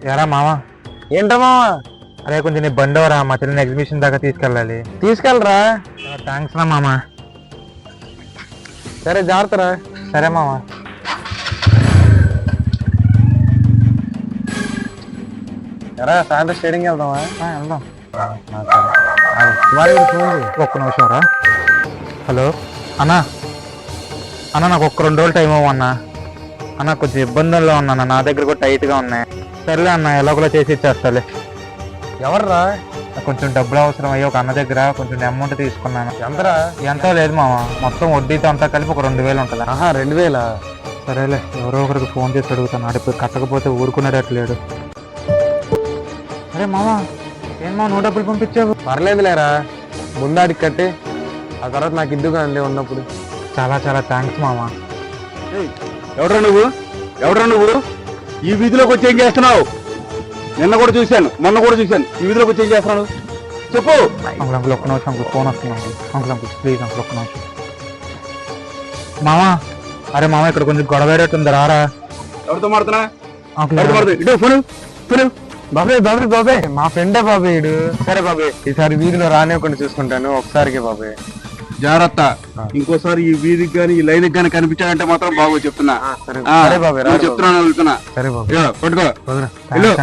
ఎరా మావా? ఏంటా మావా? అరే కొంచెం నీ బండవరా, మా చెల్లిని ఎగ్జిబిషన్ దాకా తీసుకెళ్ళాలి. తీసుకెళ్ళరా. థ్యాంక్స్ రా మామా. సరే జాగ్రత్తరా. సరే మామా. ఎరా సాయంత్రం స్టేడియంకి వెళ్దామా? వెళ్దాం. ఒక్క నిమిషం రా. హలో అన్నా, అన్న నాకు ఒక్క 2 రోజులు టైం అవ్వన్నా. అన్న కొంచెం ఇబ్బందుల్లో ఉన్నాను, నా దగ్గర కూడా టైట్గా ఉన్నాయి. సర్లే అన్న, ఎలాగోలా చేసి ఇచ్చేస్తాలే. ఎవర్రా? కొంచెం డబ్బులు అవసరం అయ్యి ఒక అన్న దగ్గర కొంచెం అమౌంట్ తీసుకున్నాను. ఎంతరా? ఎంతో లేదు మామ, మొత్తం వడ్డీతో అంతా కలిపి ఒక 2000 ఉంటుంది. 2000? సరేలే, ఎవరో ఒకరికి ఫోన్ చేసి అడుగుతాను. ఇప్పుడు కట్టకపోతే ఊరుకునేటట్లేడు. అరే మామ, ఏం మా 100 డబ్బులు పంపించావు? పర్లేదులేరా, ముందాడికి కట్టి ఆ తర్వాత నాకు ఇద్దుగా అండి ఉన్నప్పుడు. చాలా చాలా థ్యాంక్స్ మామ. ఎవడ్రా నువ్వు? ఈ వీధిలోకి వచ్చి ఏం చేస్తున్నావు? నిన్న కూడా చూశాను, మొన్న కూడా చూశాను. ఈ వీధిలోకి వచ్చి ఏం చేస్తున్నావు చెప్పు. అంకుల్ ఒక్క నిమిషం అంకుల్, ఫోన్ వస్తుంది అంకుల్ ప్లీజ్ అంకుల్ ఒక్క నిమిషం. మామా, అరే మామ ఇక్కడ కొంచెం గొడవేటట్టుంది, రారా. ఎవరితో మాడుతున్నా? బాబాయ్ మా ఫ్రెండే బాబాయ్ ఇడు. సరే బాబాయ్, ఈసారి వీధిలో రానివ్వకుండా చూసుకుంటాను ఒకసారికి బాబాయ్. జాగ్రత్త, ఇంకోసారి ఈ వీధికి కానీ ఈ లైన్కి కానీ కనిపించాడంటే మాత్రం బాబు చెప్తున్నా. సరే బాబాయ్ చెప్తున్నాను, వెళ్తున్నా. సరే బాబాయ్ పట్టుకో.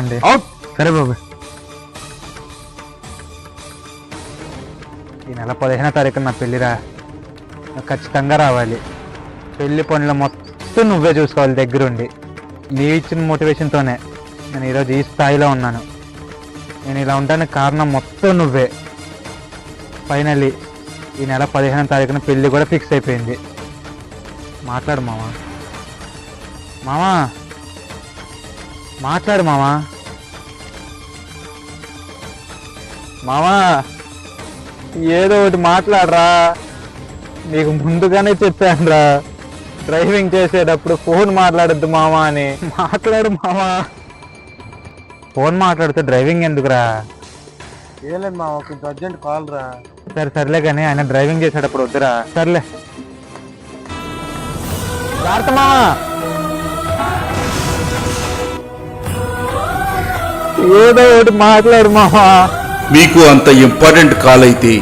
అండి. సరే బాబాయ్. ఈ నెల 15వ తారీఖున నా పెళ్ళిరా, నాకు ఖచ్చితంగా రావాలి. పెళ్లి పనులు మొత్తం నువ్వే చూసుకోవాలి దగ్గరుండి. నీ ఇచ్చిన మోటివేషన్తోనే నేను ఈరోజు ఈ స్థాయిలో ఉన్నాను. నేను ఇలా ఉండడానికి కారణం మొత్తం నువ్వే. ఫైనల్లీ ఈ నెల 15వ తారీఖున పెళ్ళి కూడా ఫిక్స్ అయిపోయింది. మాట్లాడు మామా. మాట్లాడు మామా. ఏదో ఒకటి మాట్లాడరా. నీకు ముందుగానే చెప్పానురా, డ్రైవింగ్ చేసేటప్పుడు ఫోన్ మాట్లాడద్దు మామా అని. మాట్లాడు మామా. ఫోన్ మాట్లాడితే డ్రైవింగ్ ఎందుకురా? ఏం లేదు మా, కొంచెం అర్జెంట్ కాల్ రా. సర్లే కానీ ఆయన డ్రైవింగ్ చేసేటప్పుడు వద్దురా. సర్లే, జాగ్రత్త మామా. ఏదో ఒకటి మాట్లాడు మామా. మీకు అంత ఇంపార్టెంట్ కాల్ అయితే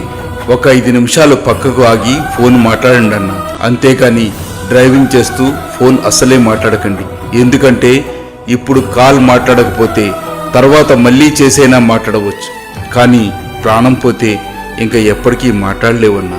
ఒక 5 నిమిషాలు పక్కకు ఆగి ఫోన్ మాట్లాడండి అన్న. అంతేకాని డ్రైవింగ్ చేస్తూ ఫోన్ అస్సలే మాట్లాడకండి. ఎందుకంటే ఇప్పుడు కాల్ మాట్లాడకపోతే తర్వాత మళ్ళీ చేసైనా మాట్లాడవచ్చు, కానీ ప్రాణం పోతే ఇంకా ఎప్పటికీ మాట్లాడలేవన్నా.